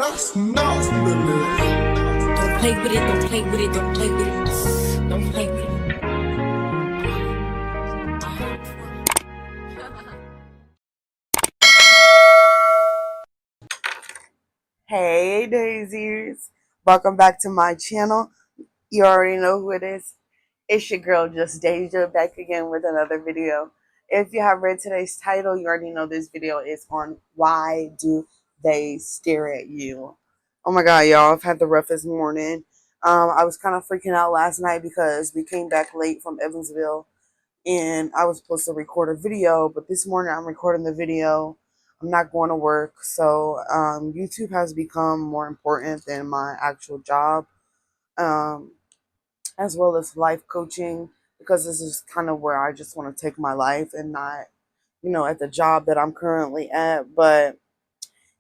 Don't play with it, don't play with it, don't play with it. Don't play with it. Hey Daisies, welcome back to my channel. You already know who it is. It's your girl Just.Daizah back again with another video. If you have read today's title, you already know this video is on why do they stare at you. Oh my god, y'all, I've had the roughest morning. I was kind of freaking out last night because we came back late from Evansville and I was supposed to record a video, but this morning I'm recording the video. I'm not going to work, so YouTube has become more important than my actual job, um, as well as life coaching, because this is kind of where I just want to take my life and not, at the job that I'm currently at. But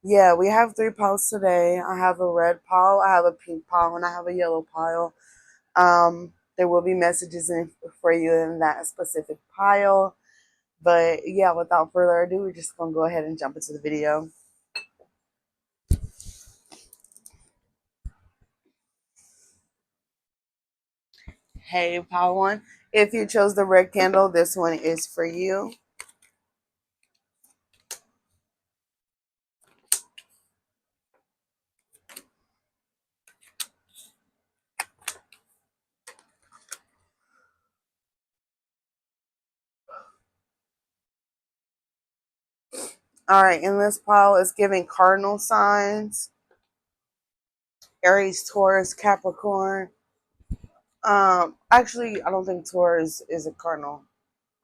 yeah, we have 3 piles today. I have a red pile, I have a pink pile, and I have a yellow pile. There will be messages for you in that specific pile. But yeah, without further ado, we're just going to go ahead and jump into the video. Hey, pile one. If you chose the red candle, this one is for you. All right, in this pile is giving cardinal signs: Aries, Taurus, Capricorn. Actually, I don't think Taurus is a cardinal.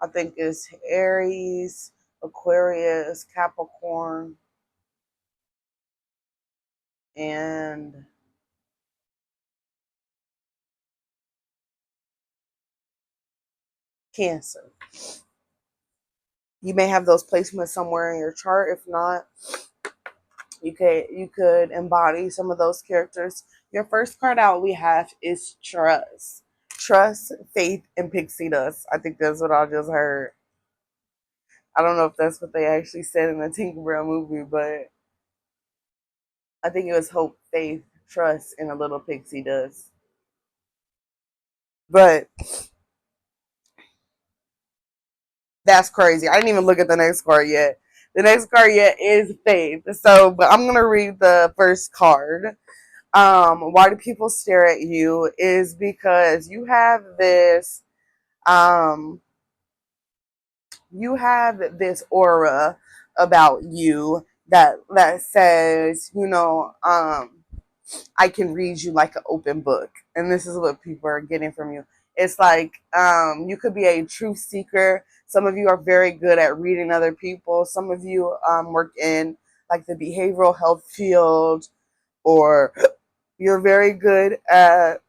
I think it's Aries, Aquarius, Capricorn, and Cancer. You may have those placements somewhere in your chart. If not, you could embody some of those characters. Your first card out we have is Trust. Trust, Faith, and Pixie Dust. I think that's what I just heard. I don't know if that's what they actually said in the Tinkerbell movie, but I think it was Hope, Faith, Trust, and a little Pixie Dust. But that's crazy. I didn't even look at the next card yet. The next card yet is Faith. So, but I'm gonna read the first card. Why do people stare at you is because um you have this aura about you that says, I can read you like an open book. And this is what people are getting from you. It's like you could be a truth seeker. Some of you are very good at reading other people. Some of you work in like the behavioral health field, or you're very good at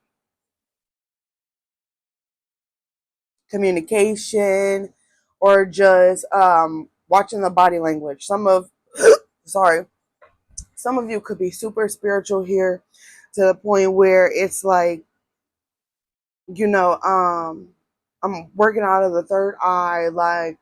communication, or just watching the body language. Sorry, some of you could be super spiritual here, to the point where it's like, I'm working out of the third eye, like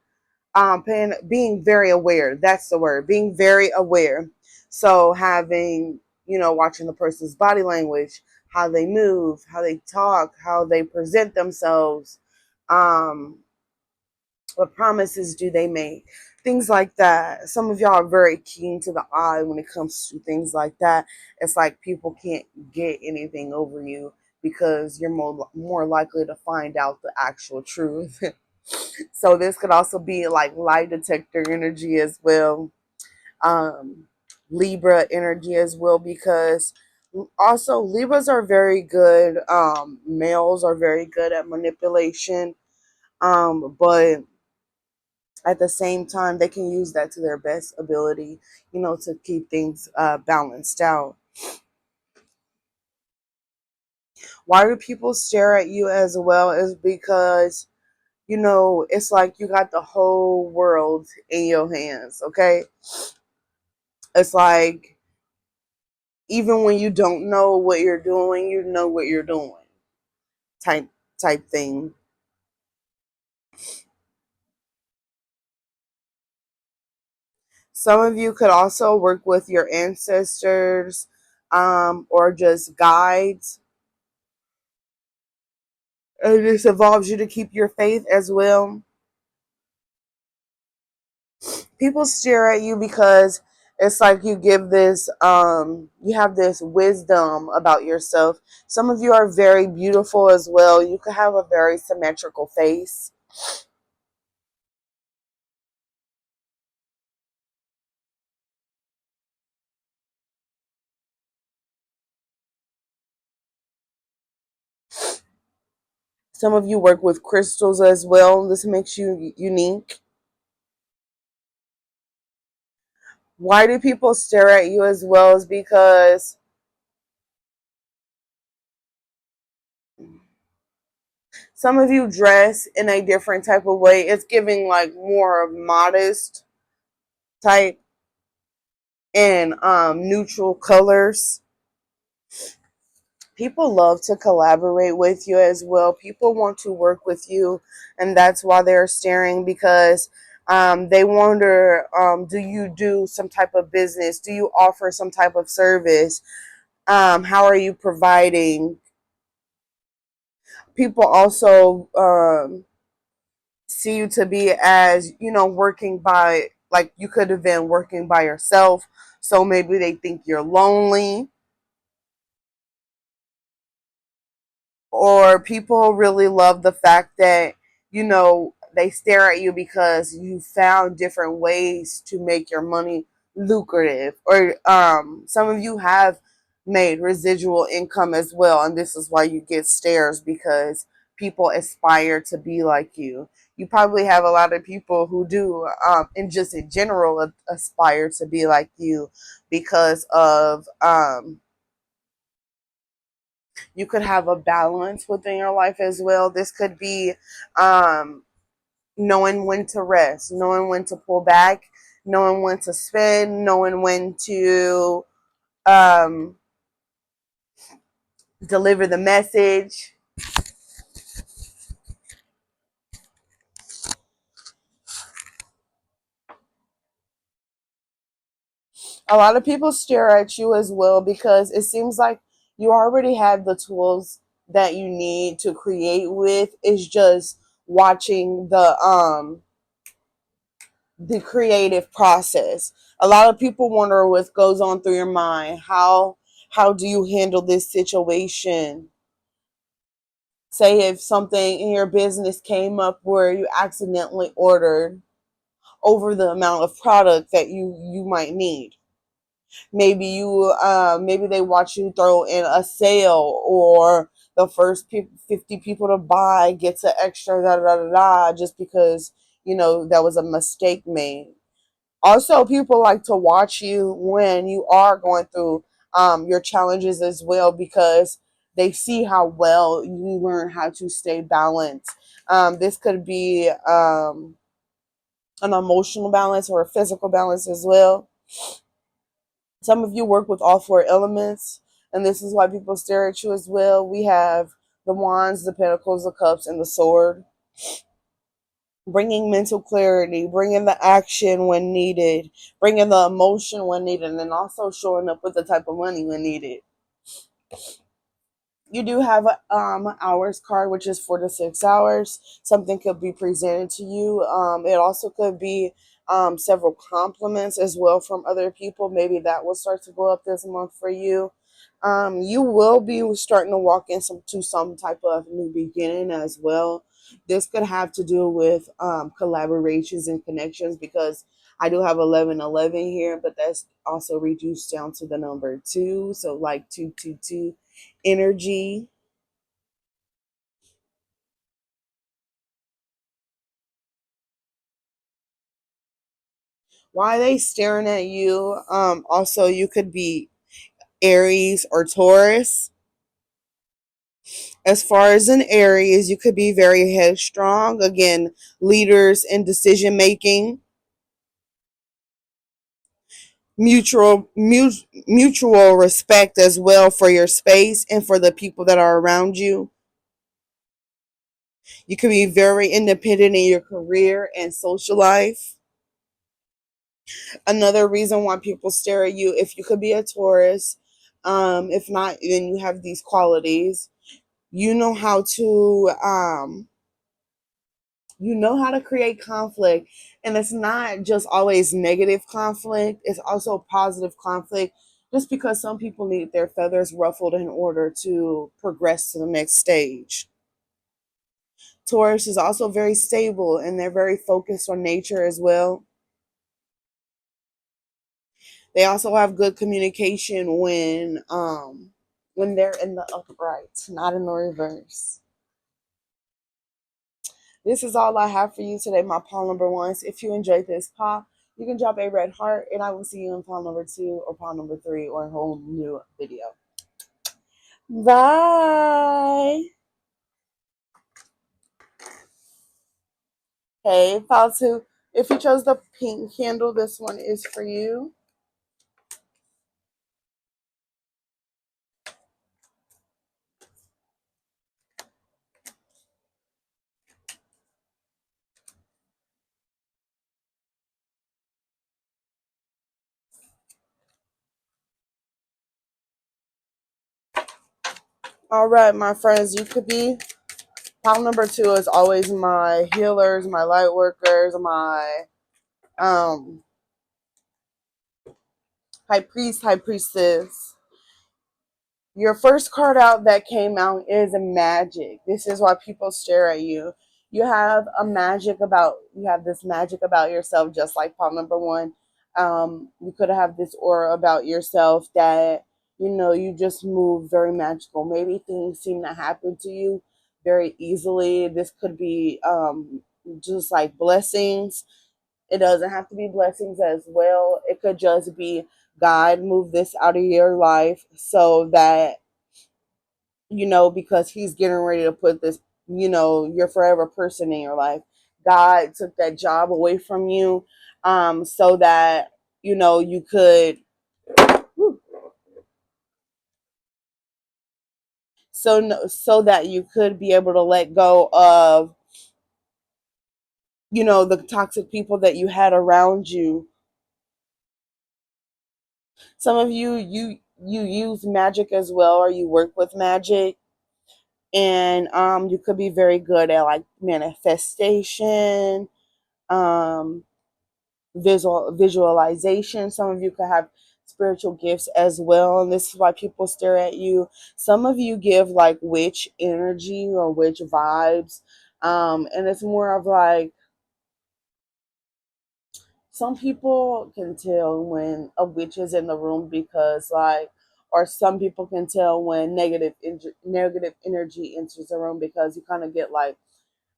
being very aware. That's the word, being very aware. So having, watching the person's body language, how they move, how they talk, how they present themselves, um, what promises do they make, things like that. Some of y'all are very keen to the eye when it comes to things like that. It's like people can't get anything over you because you're more likely to find out the actual truth. So this could also be like lie detector energy as well, um, Libra energy as well, because also Libras are very good. Males are very good at manipulation, but at the same time, they can use that to their best ability, to keep things balanced out. Why do people stare at you as well is because, it's like you got the whole world in your hands, okay? It's like, even when you don't know what you're doing, you know what you're doing, type type thing. Some of you could also work with your ancestors, or just guides. And this involves you to keep your faith as well. People stare at you because it's like you give this you have this wisdom about yourself. Some of you are very beautiful as well. You could have a very symmetrical face. Some of you work with crystals as well. This makes you unique. Why do people stare at you as well is because some of you dress in a different type of way. It's giving like more of modest type and neutral colors. People love to collaborate with you as well. People want to work with you, and that's why they're staring, because they wonder, do you do some type of business? Do you offer some type of service? How are you providing? People also see you to be as, working by, like you could have been working by yourself. So maybe they think you're lonely. Or people really love the fact that, they stare at you because you found different ways to make your money lucrative. Or some of you have made residual income as well, and this is why you get stares, because people aspire to be like you. You probably have a lot of people who do, and just in general, aspire to be like you because of you could have a balance within your life as well. This could be um, knowing when to rest, knowing when to pull back, knowing when to spend, knowing when to um, deliver the message. A lot of people stare at you as well because it seems like you already have the tools that you need to create with. It's just watching the creative process. A lot of people wonder what goes on through your mind. How do you handle this situation? Say if something in your business came up where you accidentally ordered over the amount of product that you might need. Maybe they watch you throw in a sale, or the first 50 people to buy gets an extra da da da da, just because that was a mistake made. Also, people like to watch you when you are going through your challenges as well, because they see how well you learn how to stay balanced. This could be an emotional balance or a physical balance as well. Some of you work with all four elements, and this is why people stare at you as well. We have the wands, the pentacles, the cups, and the sword. Bringing mental clarity, bringing the action when needed, bringing the emotion when needed, and then also showing up with the type of money when needed. You do have a hours card, which is 4 to 6 hours. Something could be presented to you. It also could be several compliments as well from other people. Maybe that will start to go up this month for you. You will be starting to walk into some type of new beginning as well. This could have to do with collaborations and connections, because I do have 1111 here, but that's also reduced down to the number 2. So like 222 energy. Why are they staring at you? Also, you could be Aries or Taurus. As far as an Aries, you could be very headstrong. Again, leaders in decision making. Mutual respect as well for your space and for the people that are around you. You can be very independent in your career and social life. Another reason why people stare at you, if you could be a Taurus, If not, then you have these qualities. You know how to create conflict, and it's not just always negative conflict, it's also positive conflict, just because some people need their feathers ruffled in order to progress to the next stage. Taurus is also very stable, and they're very focused on nature as well. They also have good communication when they're in the upright, not in the reverse. This is all I have for you today, my pile number ones. If you enjoyed this pile, you can drop a red heart, and I will see you in pile number 2 or pile number 3 or a whole new video. Bye. Hey, pile 2. If you chose the pink candle, this one is for you. All right, my friends, you could be. Pile number 2 is always my healers, my light workers, my high priest, high priestess. Your first card out that came out is a magic. This is why people stare at you. You have this magic about yourself, just like pile number 1. You could have this aura about yourself that you just move very magical. Maybe things seem to happen to you very easily. This could be just like blessings. It doesn't have to be blessings as well. It could just be God move this out of your life so that because he's getting ready to put this, your forever person in your life. God took that job away from you, so that, you could, so that you could be able to let go of, the toxic people that you had around you. Some of you use magic as well, or you work with magic, and you could be very good at like manifestation, um visualization. Some of you could have spiritual gifts as well, and this is why people stare at you. Some of you give like witch energy or witch vibes, and it's more of like, some people can tell when a witch is in the room, because like, or some people can tell when negative energy enters the room, because you kind of get like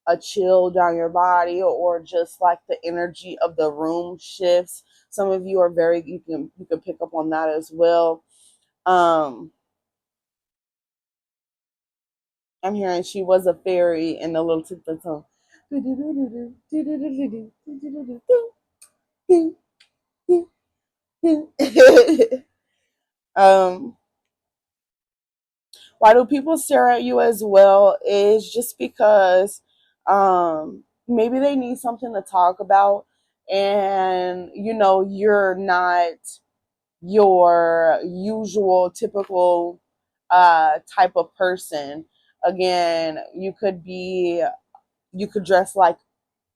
a chill down your body, or just like the energy of the room shifts. Some of you are very, you can pick up on that as well. um I'm hearing she was a fairy in the little tip of tongue. um why do people stare at you as well is just because maybe they need something to talk about, and you're not your usual typical type of person. Again, you could dress like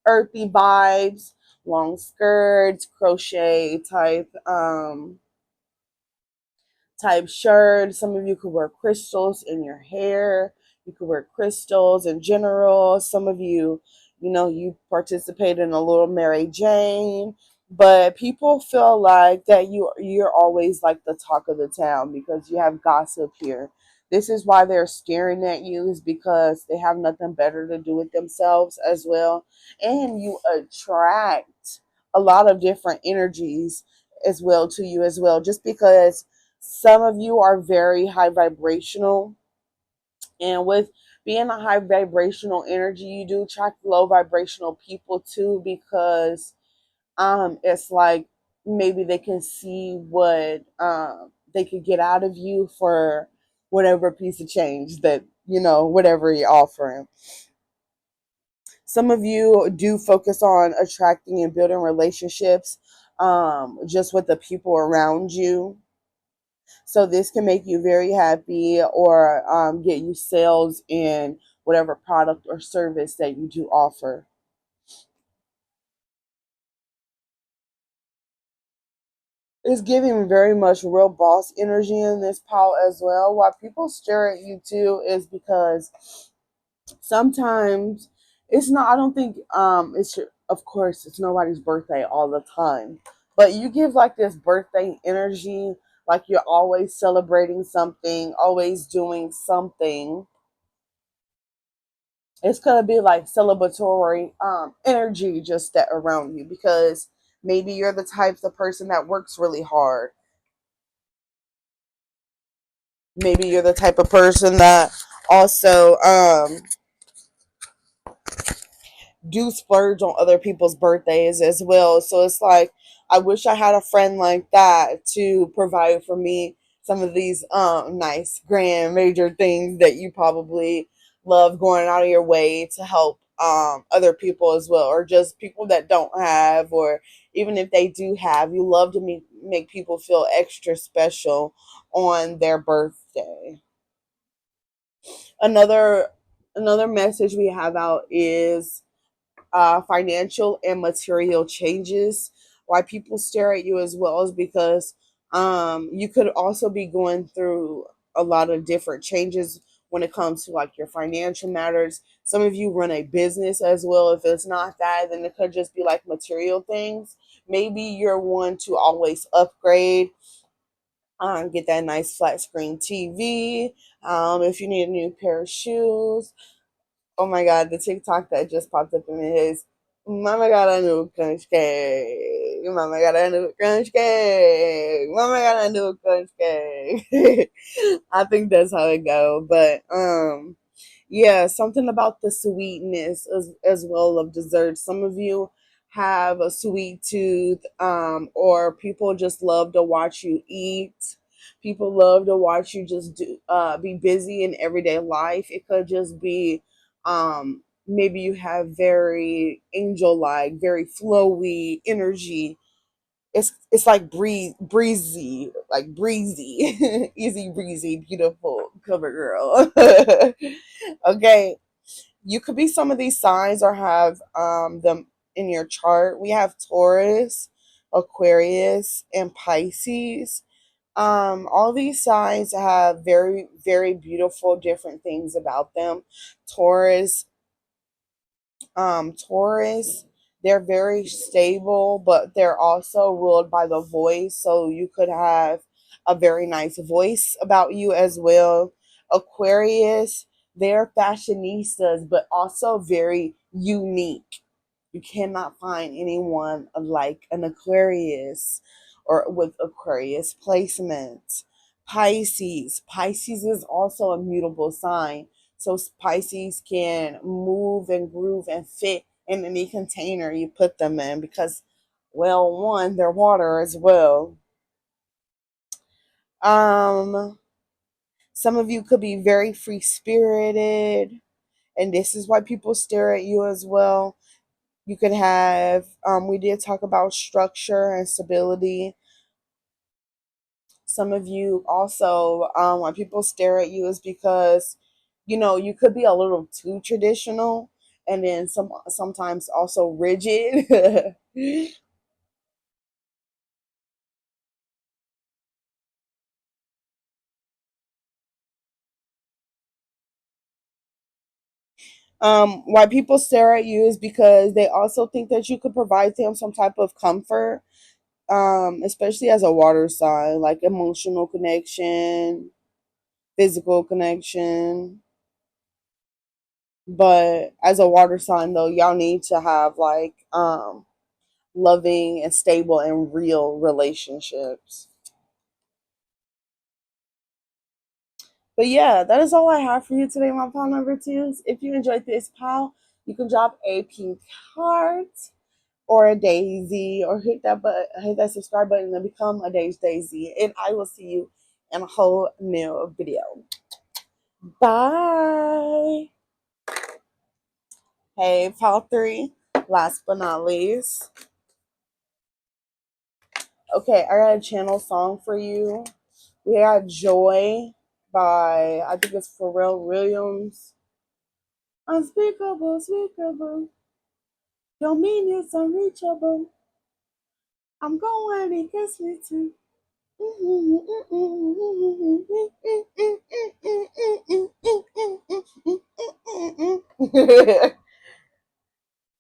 earthy vibes, long skirts, crochet type shirt. Some of you could wear crystals in your hair. You could wear crystals in general. Some of you, you participate in a little Mary Jane. But people feel like that you're always like the talk of the town because you have gossip here. This is why they're staring at you, is because they have nothing better to do with themselves as well. And you attract a lot of different energies as well to you as well, just because some of you are very high vibrational, and with being a high vibrational energy, you do attract low vibrational people too, because it's like maybe they can see what they could get out of you for whatever piece of change that, whatever you're offering. Some of you do focus on attracting and building relationships, just with the people around you. So this can make you very happy or get you sales in whatever product or service that you do offer. It's giving very much real boss energy in this pile as well. Why people stare at you too is because sometimes it's not, I don't think of course it's nobody's birthday all the time, but you give like this birthday energy, like you're always celebrating something, always doing something. It's gonna be like celebratory energy just that around you, because maybe you're the type of person that works really hard. Maybe you're the type of person that also do splurge on other people's birthdays as well. So it's like, I wish I had a friend like that to provide for me some of these nice grand major things that you probably love going out of your way to help other people as well, or just people that don't have, or even if they do have, you love to make people feel extra special on their birthday. Another message we have out is financial and material changes. Why people stare at you as well is because you could also be going through a lot of different changes when it comes to like your financial matters. Some of you run a business as well. If it's not that, then it could just be like material things. Maybe you're one to always upgrade, get that nice flat screen TV. If you need a new pair of shoes, oh my god, the TikTok that just popped up in my head is Mama got a new crunch cake. Mama got a new crunch cake. Mama got a new crunch cake. I think that's how it go. But yeah, something about the sweetness as well of dessert. Some of you have a sweet tooth, or people just love to watch you eat. People love to watch you just be busy in everyday life. It could just be maybe you have very angel like, very flowy energy. It's like breezy, like breezy, easy breezy, beautiful cover girl. Okay, you could be some of these signs or have them in your chart. We have Taurus, Aquarius, and Pisces. All these signs have very, very beautiful different things about them. Taurus, Taurus, they're very stable, but they're also ruled by the voice. So you could have a very nice voice about you as well. Aquarius, they're fashionistas, but also very unique. You cannot find anyone like an Aquarius or with Aquarius placement. Pisces is also a mutable sign. So Pisces can move and groove and fit in any container you put them in because, well, one, they're water as well. Um, some of you could be very free spirited, and this is why people stare at you as well. You could have, we did talk about structure and stability. Some of you also, when people stare at you, is because, you could be a little too traditional, and then sometimes also rigid. Why people stare at you is because they also think that you could provide them some type of comfort, especially as a water sign, like emotional connection, physical connection. But as a water sign though, y'all need to have like loving and stable and real relationships. But yeah, that is all I have for you today, my pal number twos. If you enjoyed this pal, you can drop a pink heart or a daisy, or hit that subscribe button and become a Daiji. And I will see you in a whole new video. Bye. Hey, pal three. Last but not least. Okay, I got a channel song for you. We had Joy by, I think it's Pharrell Williams. Unspeakable, speakable. Don't mean it's unreachable. I'm going and kiss me too.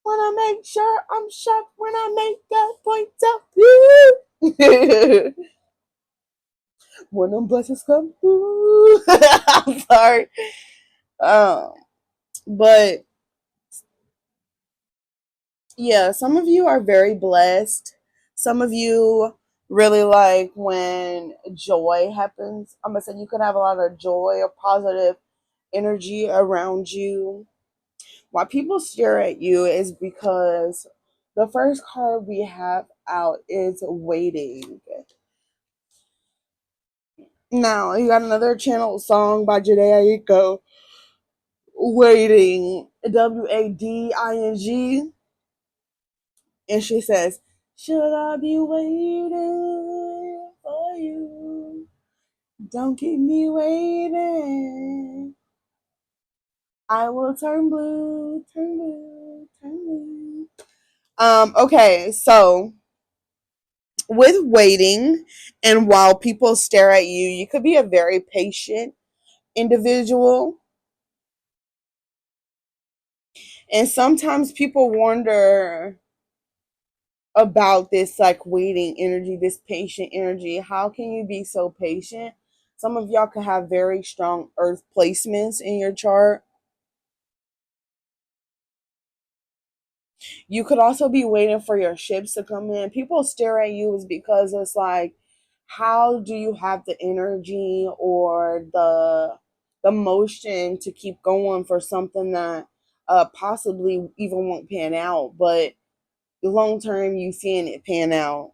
When I make sure I'm shocked when I make that point of view. When them blessings come through. I'm sorry. Um, but yeah, some of you are very blessed. Some of you really like when joy happens. I'm gonna say you could have a lot of joy or positive energy around you. Why people stare at you is because the first card we have out is waiting. Now you got another channel song by Jadaiko, Waiting, Wading, and she says, "Should I be waiting for you? Don't keep me waiting. I will turn blue, turn blue, turn blue." Okay, so with waiting and while people stare at you, you could be a very patient individual. And sometimes people wonder about this like waiting energy, this patient energy. How can you be so patient? Some of y'all could have very strong earth placements in your chart. You could also be waiting for your ships to come in. People stare at you is because it's like, how do you have the energy or the motion to keep going for something that possibly even won't pan out, but long term you seeing it pan out.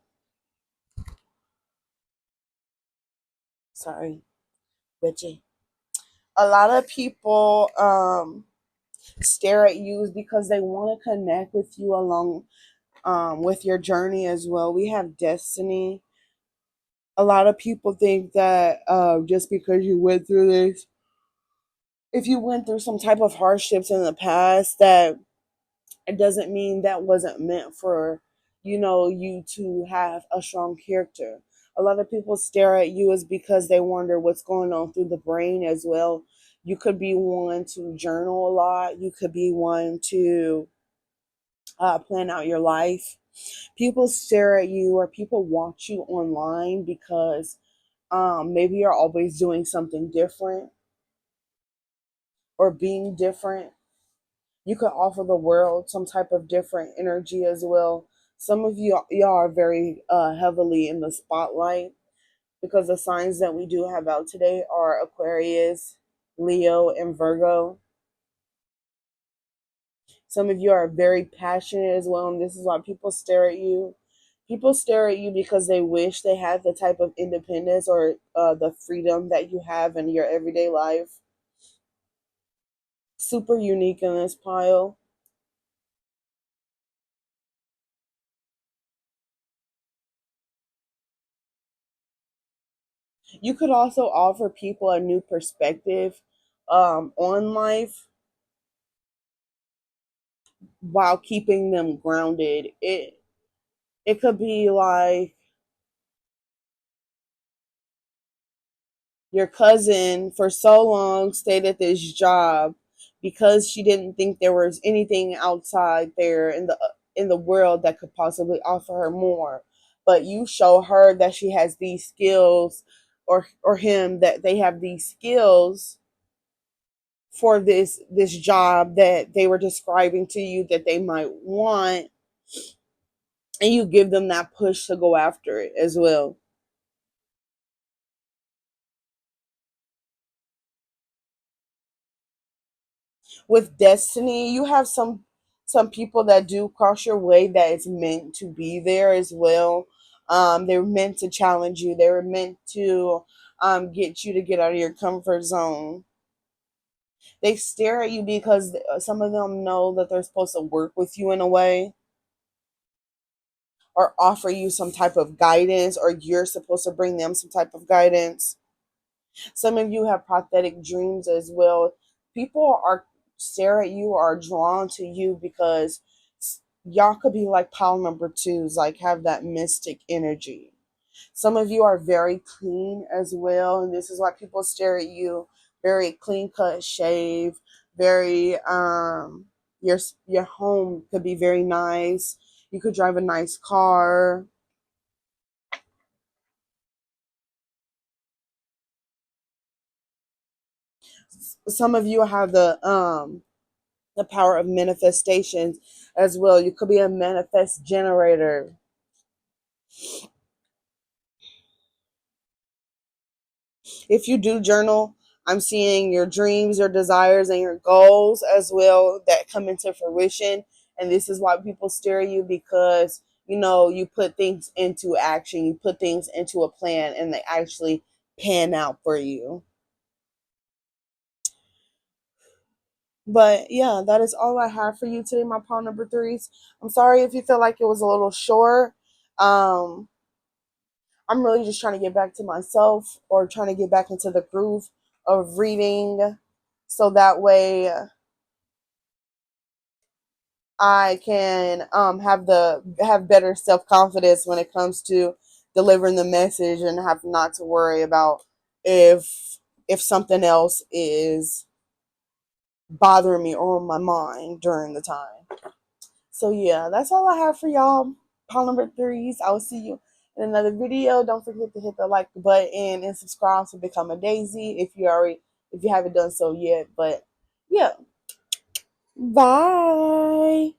Sorry, bitchy. A lot of people stare at you is because they want to connect with you along with your journey as well. We have destiny. A lot of people think that just because you went through this, if you went through some type of hardships in the past, that it doesn't mean that wasn't meant for, you to have a strong character. A lot of people stare at you is because they wonder what's going on through the brain as well. You could be one to journal a lot. You could be one to plan out your life. People stare at you or people watch you online because maybe you're always doing something different or being different. You could offer the world some type of different energy as well. Some of y'all are very heavily in the spotlight because the signs that we do have out today are Aquarius, Leo, and Virgo. Some of you are very passionate as well, and this is why people stare at you. People stare at you because they wish they had the type of independence or the freedom that you have in your everyday life. Super unique in this pile. You could also offer people a new perspective on life while keeping them grounded. It could be like your cousin for so long stayed at this job because she didn't think there was anything outside there in the world that could possibly offer her more. But you show her that she has these skills, or him that they have these skills for this job that they were describing to you that they might want, and you give them that push to go after it as well. With destiny, you have some people that do cross your way that is meant to be there as well. They're meant to challenge you. They were meant to get you to get out of your comfort zone. They stare at you because some of them know that they're supposed to work with you in a way or offer you some type of guidance, or you're supposed to bring them some type of guidance. Some of you have prophetic dreams as well. People are stare at you or are drawn to you because y'all could be like pile number twos, like have that mystic energy. Some of you are very clean as well, and this is why people stare at you. Very clean cut shave, very your home could be very nice. You could drive a nice car. Some of you have the power of manifestations as well. You could be a manifest generator. If you do journal, I'm seeing your dreams, your desires, and your goals as well that come into fruition. And this is why people stare at you, because you put things into action, you put things into a plan, and they actually pan out for you. But yeah, that is all I have for you today, my pawn number threes. I'm sorry if you feel like it was a little short. Um, I'm really just trying to get back to myself, or trying to get back into the groove of reading, so that way I can have better self-confidence when it comes to delivering the message, and have not to worry about if something else is bothering me or on my mind during the time. So yeah, that's all I have for y'all. Pile number threes. I will see you in another video. Don't forget to hit the like button and subscribe to become a Daisy if you haven't done so yet. But yeah. Bye.